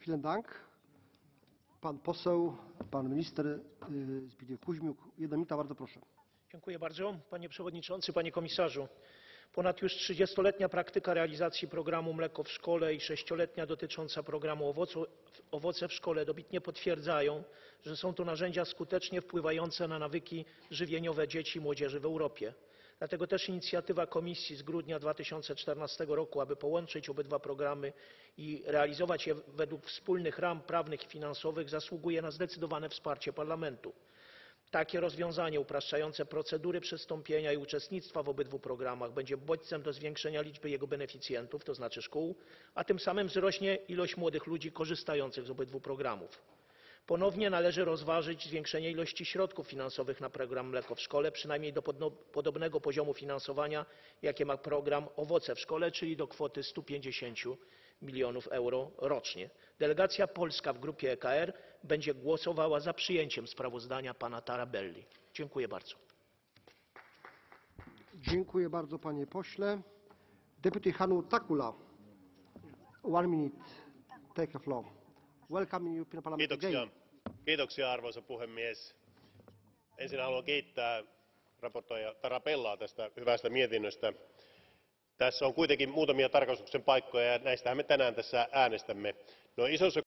Vielen Dank. Pan poseł, pan minister Zbigniew Kuźmiuk. 1 minuta, bardzo proszę. Dziękuję bardzo. Panie Przewodniczący, Panie Komisarzu. Ponad już 30-letnia praktyka realizacji programu Mleko w szkole i 6-letnia dotycząca programu Owoce w szkole dobitnie potwierdzają, że są to narzędzia skutecznie wpływające na nawyki żywieniowe dzieci i młodzieży w Europie. Dlatego też inicjatywa Komisji z grudnia 2014 roku, aby połączyć obydwa programy i realizować je według wspólnych ram prawnych i finansowych, zasługuje na zdecydowane wsparcie Parlamentu. Takie rozwiązanie upraszczające procedury przystąpienia i uczestnictwa w obydwu programach będzie bodźcem do zwiększenia liczby jego beneficjentów, to znaczy szkół, a tym samym wzrośnie ilość młodych ludzi korzystających z obydwu programów. Ponownie należy rozważyć zwiększenie ilości środków finansowych na program Mleko w szkole, przynajmniej do podobnego poziomu finansowania, jakie ma program Owoce w szkole, czyli do kwoty 150 milionów euro rocznie. Delegacja polska w grupie EKR będzie głosowała za przyjęciem sprawozdania pana Tarabelli. Dziękuję bardzo. Dziękuję bardzo, panie pośle. Deputy Hannu Takkula, 1 minute, take the floor. Welcome in European Parliament again. Kiitoksia arvoisa puhemies. Ensin haluan kiittää raportoija Tarabellaa tästä hyvästä mietinnöstä. Tässä on kuitenkin muutamia tarkastuksen paikkoja ja näistähän me tänään tässä äänestämme. No, isossa